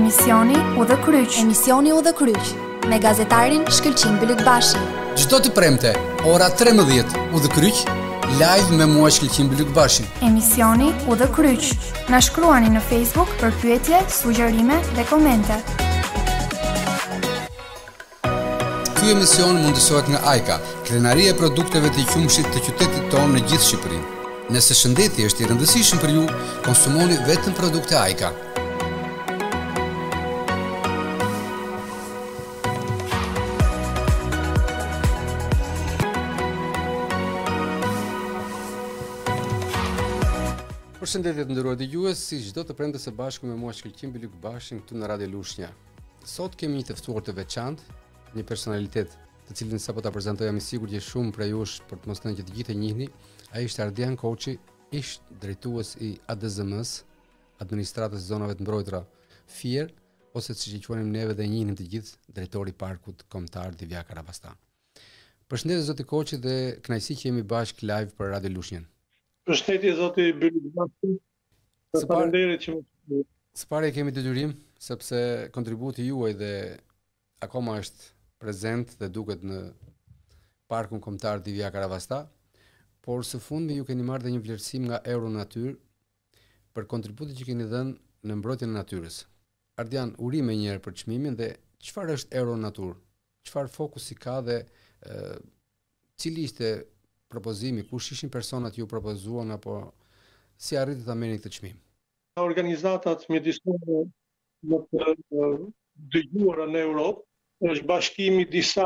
Emisioni Udhë Kryq. Emisioni Udhë Kryq me gazetarin Shkëlqin Bylykbashi. Çdo të premte, ora 13, Udhë Kryq, live me mua Shkëlqin Bylykbashi. Emisioni Udhë Kryq. Na shkruani në Facebook për pyetje, sugjerime dhe komente. Ky emision mundësohet nga AIKA, krenaria e produkteve të qumshit të qytetit tonë në gjithë Shqipërinë. Nëse shëndeti është i rëndësishëm për ju, konsumoni vetëm produkte AIKA. Përshëndetje të nderuar dëgjues, si çdo të premte së bashku me mua Shkëlqin Bylykbashin këtu në Radio Lushnja. Sot kemi një të ftuar të veçantë, një personalitet të cilin sapo ta prezantoj, jam i sigurt që shumë prej jush për të mos thënë që të gjithë e njihni. Ai është Ardian Koçi, ish drejtues i ADZM-s, administratës zonave të mbrojtura Fier, ose siç i quajmë neve dhe njihnim të gjithë, drejtori i parkut kombëtar Divjak Arabastan. Përshëndetje zoti Koçi dhe kënaqësi që jemi bashkë live për Radio Lushnjën. Përshëndetje zoti Bylykbashi. Faleminderit që më së pari kemi detyrim sepse kontributi juaj dhe akoma është prezent dhe duket në parkun kombëtar Divjak Arabastan, por së fundi ju keni marrë dhe një vlerësim nga Euronatur për kontributin që keni dhënë në mbrojtjen e natyrës. Ardian, urime një herë për çmimin dhe çfarë është Euronatur? Çfarë fokusi ka dhe cili ishte propozimi, kush ishin personat ju propozuan apo si arritët ta merrni këtë çmim? Organizatat mjedisorë më të dëgjuara në Europë është bashkimi i disa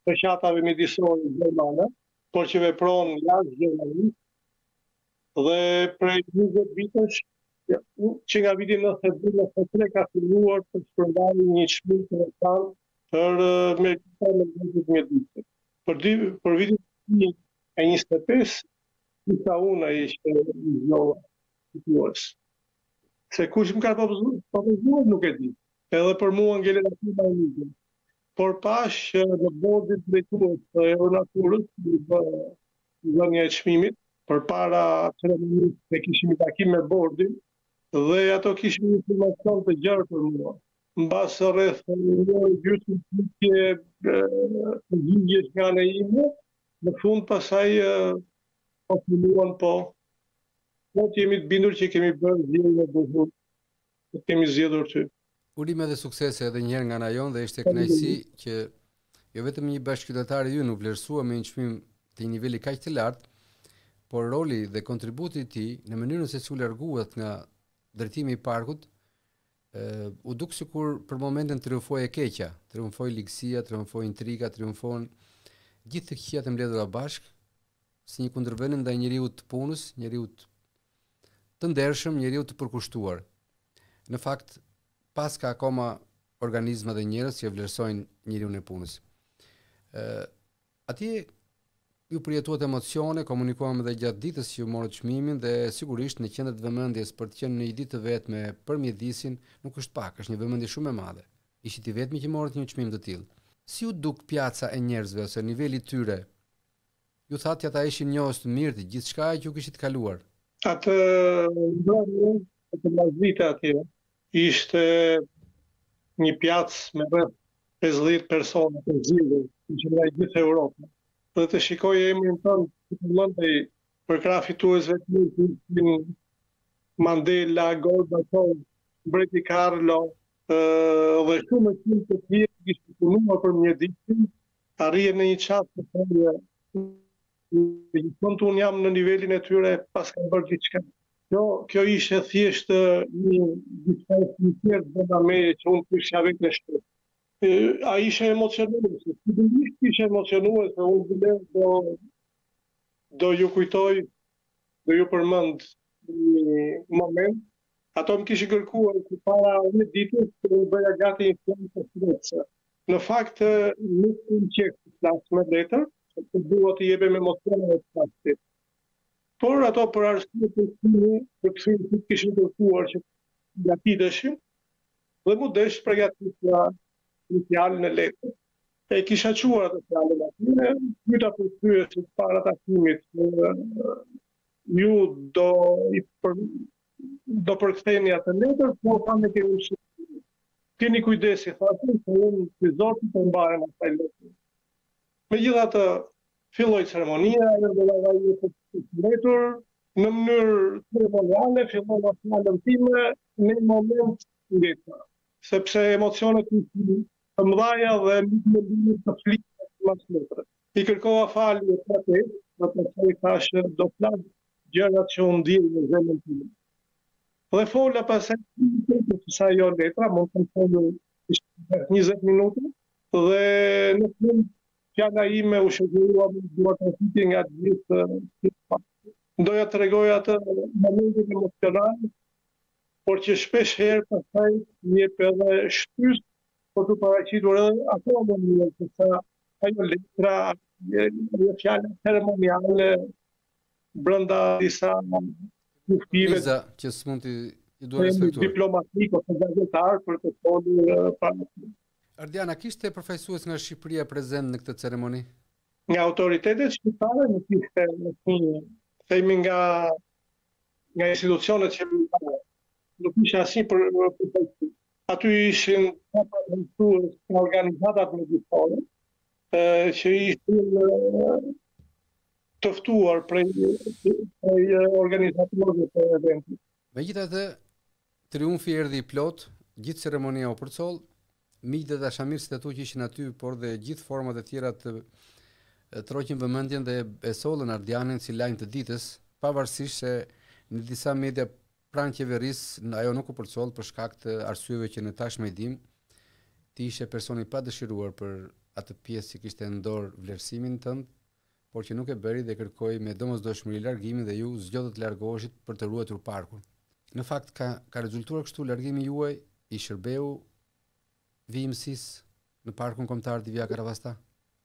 fshatave mjedisorë gjermane, por që vepron jashtë Gjermanisë dhe prej 20 vitesh që nga viti 92-93 ka filluar të shpërndajë një çmim të veçantë për meritorët e mbrojtjes mjedise. Për vitin e 25, disa unë ishte zgjova fitues. Se kush më ka propozuar nuk e di. Edhe për mua ngele aktiva e një. Por pash në bordin drejtues të Euronaturës dhënia e çmimit, përpara ceremonisë ne kishim një takim me bordin dhe ato kishin një informacion të gjerë për mua. Mbas rreth një gjysmë të gjigjesh nga ana ime, në fund pasaj filluan po jemi të bindur që kemi bërë zgjedhjen e duhur, kemi zgjedhur ty. Urime dhe suksese edhe një herë nga ana jonë dhe ishte kënaqësi që jo vetëm një bashkëqytetar i ju nuk vlerësua me një çmim të një niveli kaq të lartë, por roli dhe kontributi i tij në mënyrën se si u larguat nga drejtimi i parkut u duk sikur për momentin triumfoi e keqja, triumfoi ligësia, triumfoi intriga, triumfon gjithë të këqijat e mbledhura bashkë si një kundërvendim ndaj njeriu të punës, njeriu të ndershëm, njeriu të përkushtuar. Në fakt, pas ka akoma organizma dhe njerëz që vlerësojnë njeriu e punës. Atje ju përjetuat emocione, komunikuam edhe gjatë ditës që ju morët çmimin dhe sigurisht në qendër të vëmendjes për të qenë në një ditë të vetme për mjedisin nuk është pak, është një vëmendje shumë e madhe. Ishit i vetmi që morët një çmim të tillë. Si u duk pjaca e njerëzve ose niveli i tyre? Ju thatë që ata ishin njohës të mirë të gjithçka që ju kishit kaluar. Atë vite atje ishte një pjacë me rreth 50 persona të zgjidhur që nga gjithë Europa. Dhe të shikoj emrin tënd të lëndej për krah fituesve të mirë, Mandela, Gorbachev, Mbreti Carlo dhe shumë të tjerë që kishin punuar për mjedisin, arrijen në një çast të thellë. Unë jam në nivelin e tyre pas kanë bërë diçka. Kjo ishte thjesht një diçka sincere brenda meje që unë kisha vetë në shtëpi. A ishe emocionuese, sigurisht ishe emocionuese, unë do ju kujtoj, do ju përmend një moment. Ato më kishin kërkuar që para një ditës të bëja gati një film të shtretëse. Në fakt nuk më qef të flas me letër, sepse dua të jepem emocionet e pastit. Por ato për arsye të kësaj që kishin kërkuar që gatiteshim dhe mu desh përgatitja një fjalë në letër. E kisha quar atë fjalën aty, pyeta për pyetje para takimit. Ju do do përktheni atë letër, po thamë keni kujdesi, thashë, se unë si zoti të mbarem asaj letër. Megjithatë, filloi ceremonia, erdhi ai të letër, në mënyrë ceremoniale, filloi të fjalën time në një moment letra, sepse emocionet të mëdha dhe më të flitë mas letrës. I kërkova falje për atë, dhe thashë do flas gjërat që unë ndjej në zemrën time. Dhe fola pasaj sa jo letra, mund të folur 20 minuta, dhe në fund fjala ime u shoqërua me duart e tij nga gjithë. Doja të tregoj atë momentin emocional, por që shpesh herë pastaj jep edhe shtys për të paraqitur edhe ato momente, sepse ajo letra, ajo fjala ceremoniale brenda disa uftive që s'mund t'i duhet respektuar. Diplomatik ose gazetar për të folur para. Ardiana, kishte përfaqësues nga Shqipëria prezent në këtë ceremoni? Nga autoritetet shqiptare nuk kishte themi nga institucionet shqiptare. Nuk ishte asnjë përfaqësues. Aty ishin përfaqësues nga organizatat mjedisore, që ishin të ftuar prej organizatorëve të eventit. Megjithatë, triumfi erdhi i plot, gjithë ceremonia u përcoll, miqtë dhe dashamirësit e tu që ishin aty, por dhe gjithë format e tjera të troqin vëmendjen dhe e sollën Ardianin si lajm të ditës, pavarësisht se në disa media pranë qeverisë ajo nuk u përcoll për shkak të arsyeve që në tashmë e dim, ti ishe personi pa dëshiruar për atë pjesë që kishte në dorë vlerësimin tënd, por që nuk e bëri dhe kërkoi me domosdoshmëri largimin dhe ju zgjodhët largoheshit për të ruajtur parkun. Në fakt ka rezultuar kështu largimi juaj i shërbeu vijimësisë në parkun kombëtar Divja Karavasta?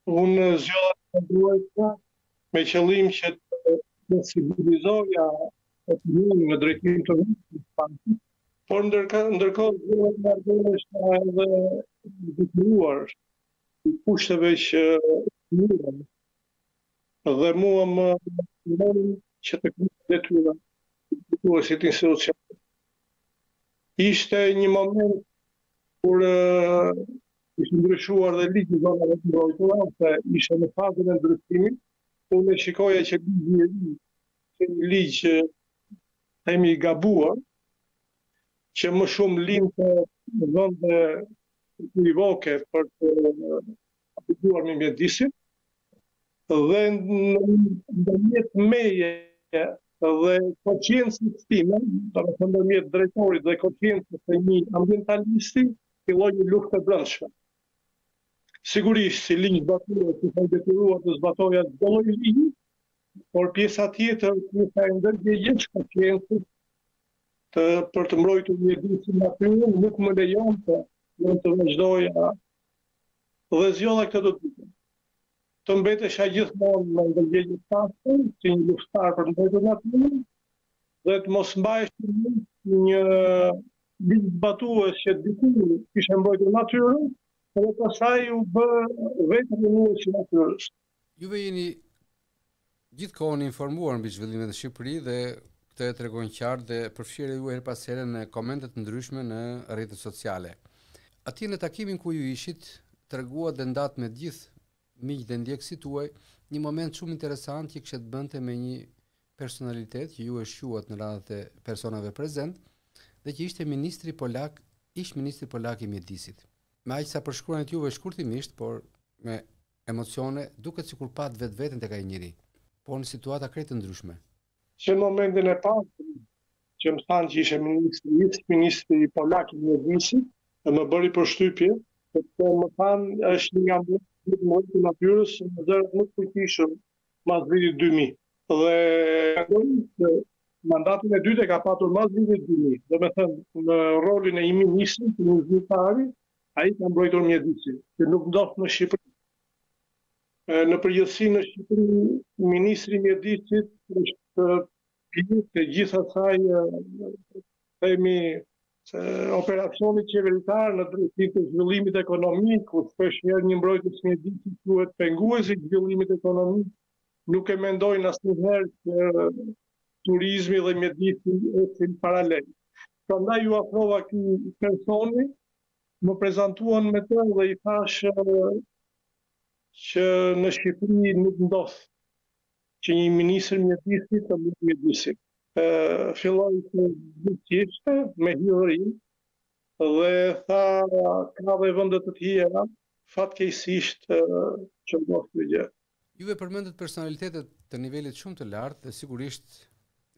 Unë zgjodha të ruajtja me qëllim që të civilizoja opinionin në drejtim të parkut, por ndërkohë zgjodha të largohesha edhe detyruar kushteve që mirën. Dhe mua më ndonjë që të kërkoj detyra si të institucion. Ishte një moment kur ishte ndryshuar dhe ligji zonave të mbrojtura, se ishte në fazën e ndryshimit, unë e shikoja që ligji që një ligj themi i gabuar, që më shumë linte në vende univoke për të aplikuar me mjedisin, dhe ndërmjet meje dhe konsciencës time, ndërmjet drejtorit dhe konsciencës së një ambientalisti, filloi një luftë e brendshme. Sigurisht, si ligj zbatuar, si ka detyruar të zbatoja çdo lloj ligji, por pjesa tjetër, pjesa e ndërgjegjës konsciencës për të mbrojtur mjedisin natyrën, nuk më lejonte të vazhdoja dhe zgjodha këtë do të bëj. Të mbetesha gjithmonë me ndërgjegje të pastë, si një luftar për mbrojtjen e natyrës, dhe të mos mbahesh një ligj zbatues që diku kishte mbrojtur natyrën, dhe pastaj u bë vetëm ruajtja e natyrës. Juve jeni gjithkohën informuar mbi zhvillimet në Shqipëri dhe këtë e tregon qartë dhe përfshirë ju her pas here në komente të ndryshme në rrjetet sociale. Atje në takimin ku ju ishit, treguat dhe ndat me gjithë miq dhe ndjekësit tuaj, një moment shumë interesant që kishte të bënte me një personalitet që ju e shquat në radhët e personave prezent dhe që ishte ministri polak, ish ministri polak i mjedisit. Me aq sa përshkruanit juve shkurtimisht, por me emocione, duket sikur pat vetveten tek ai njeri, por në situata krejt të ndryshme. Që në momentin e parë që më thanë që ishe ministri polak i mjedisit, dhe më bëri përshtypje, sepse më thanë është një nga mbrojtja e natyrës në zërat më të fuqishëm mas vitit 2000. Dhe mandatin e dytë e ka patur mas vitit 2000. Dhe me thënë, në rolin e një ministri, të një zyrtari, ai ka mbrojtur mjedisin, që nuk ndodh në Shqipëri. Në përgjithësi në Shqipëri, ministri i mjedisit është pjesë e gjithë asaj themi operacionit qeveritar në drejtim të zhvillimit ekonomik, ku shpeshherë një mbrojtës mjedisit quhet penguesi i zhvillimit ekonomik, nuk e mendojnë asnjëherë që turizmi dhe mjedisi ecin paralel. Prandaj ju afrova këtij personi, më prezantuan me të dhe i thash që në Shqipëri nuk ndodh që një ministër mjedisi të bëjë mjedisin. Filloi të gjithë me hyrëri dhe tha ka dhe vende të tjera, fatkeqësisht që ndodh kjo gjë. Juve përmendet personalitetet të nivelit shumë të lartë dhe sigurisht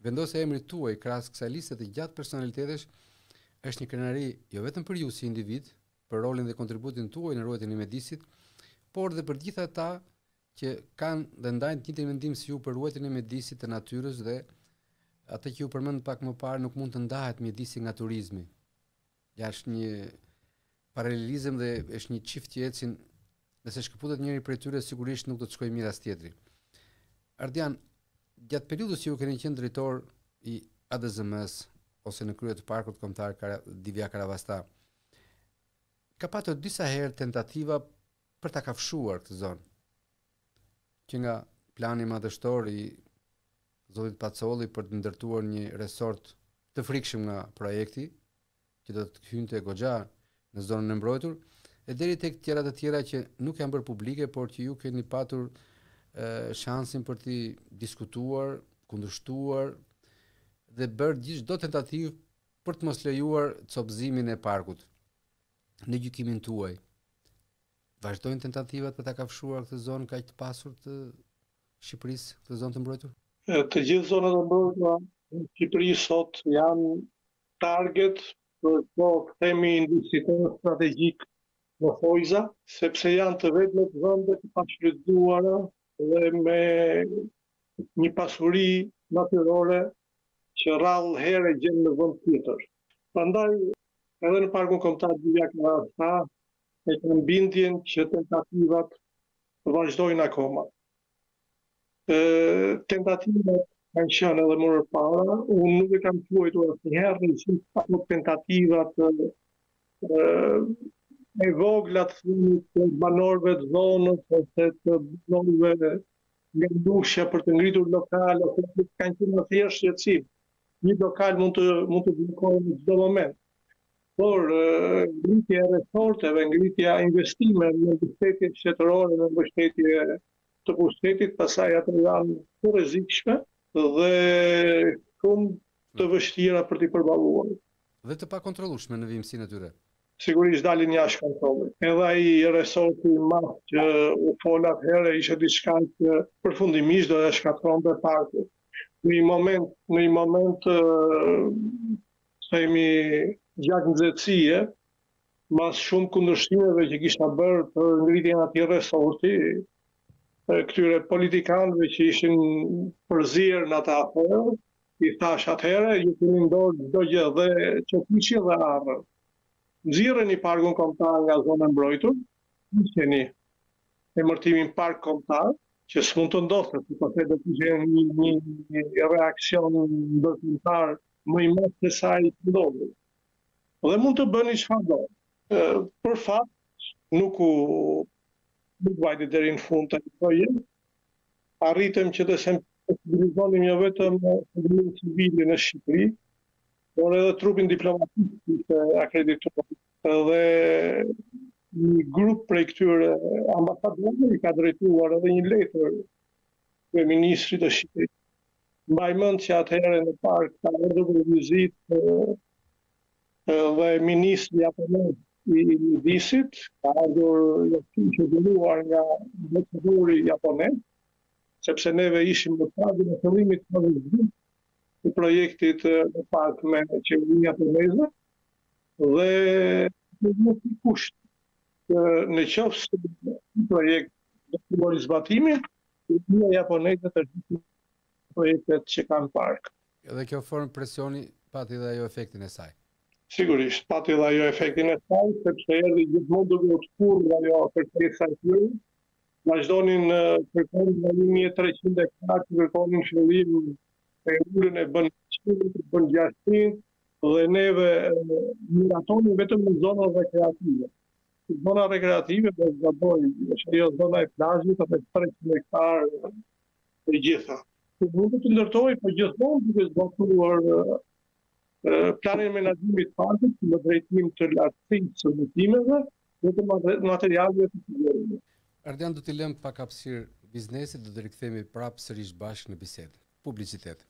vendosja e emrit tuaj krahas kësaj liste të gjatë personalitetesh është një krenari jo vetëm për ju si individ, për rolin dhe kontributin tuaj në ruajtjen e mjedisit, por dhe për gjithë ata që kanë dhe ndajnë të njëjtin mendim si ju për ruajtjen e mjedisit të natyrës dhe atë që ju përmend pak më parë nuk mund të ndahet mjedisi nga turizmi. Ja është një paralelizëm dhe është një çift që ecin, nëse shkëputet njëri prej tyre sigurisht nuk do të shkojë mirë as tjetri. Ardian, gjatë periudhës që ju keni qenë drejtor i ADZM-s ose në krye të Parkut Kombëtar Divja Karavasta, ka patur disa herë tentativa për ta kafshuar këtë zonë, që nga plani madhështor i zotit Pacolli për të ndërtuar një resort të frikshëm nga projekti, që do të hynte goxha në zonën e mbrojtur, e deri tek tjera të tjera që nuk janë bërë publike, por që ju keni patur shansin për t'i diskutuar, kundërshtuar dhe bërë çdo tentativë për të mos lejuar copëzimin e parkut. Në gjykimin tuaj, vazhdojnë tentativat për ta kafshuar këtë zonë kaq të pasur të Shqipërisë, këtë zonë të mbrojtur? Të gjithë zonat e mbrojtura në Shqipëri sot janë target për to themi investitor strategjik në Fojza, sepse janë të vetmet vende të pashfrytzuara dhe me një pasuri natyrore që rrallë herë gjen në vend tjetër. Prandaj edhe në Parkun Kombëtar Divja Karavasta e kanë bindjen që tentativat vazhdojnë akoma. Tentativat kanë qenë edhe më parë, unë nuk e kam quajtur asnjëherë si ato tentativat e vogla të banorëve të zonës ose të banorëve nga ndushja për të ngritur lokale, ose kanë qenë thjesht shqetësim. Një lokal mund të bllokohet në çdo moment. Por ngritja e resorteve, ngritja e investimeve në mbështetje shtetërore, në mbështetje të pushtetit, pastaj ato janë të rrezikshme dhe shumë të vështira për t'i përballuar. Dhe të pakontrollueshme në vimësinë e tyre. Sigurisht dalin jashtë kontrollit. Edhe ai resorti i madh që u fol atëherë ishte diçka që përfundimisht do të shkatronte parkun. Në një moment themi gjatë nxehtësie, mas shumë kundërshtimeve që kisha bërë për ngritjen e atij resorti, këtyre politikanëve që ishin përzier në atë afërë, i thash atëherë, ju keni ndorë çdo gjë dhe çofiçi dhe arrë. Nxirreni Parkun Kombëtar nga zona e mbrojtur, keni emërtimin Park Kombëtar, që s'mund të ndodhte, sepse do të ishte një reaksion ndërkombëtar më i madh se sa i ndodhi. Dhe mund të bëni çfarë do. Për fat nuk vajti deri në fund të projektit. Arritëm që të sensibilizonim jo vetëm qëndrimin civil në Shqipëri, por edhe trupin diplomatik që akredituar. Dhe një grup prej këtyre ambasadorëve i ka drejtuar edhe një letër kryeministrit të Shqipërisë. Mbaj mend që atëherë në park ka ardhur në vizitë dhe ministri japonez i mjedisit, ka ardhur që dënuar nga ambasadori japonez, sepse neve ishim në fazën e fillimit të projektit në park me qeverinë japoneze dhe nuk i kusht në qoftë se projekt do të bëjë zbatimin, qeveria japoneze të gjithë projektet që kanë park. Edhe kjo formë presioni pati dhe ajo efektin e saj. Sigurisht, pati dhe ajo efektin e saj, sepse erdhi gjithmonë duke u shkurrë ajo kërkesa e tyre. Vazhdonin kërkonin nga 1300 hektar, kërkonin fillim e ulën e bën 600 dhe neve miratonin vetëm në zona rekreative. Zona rekreative do të gaboj, është ajo zona e plazhit, atë 300 hektar të gjitha. mund të ndërtoj, po gjithmonë duke zbatuar planin e menaxhimit të parkut në drejtim të lartësisë së ndërtimeve dhe të materialeve të sigurimit. Ardian, do t'i lëm pak hapësirë biznesit, do të rikthehemi prapë sërish bashkë në bisedë. Publicitet.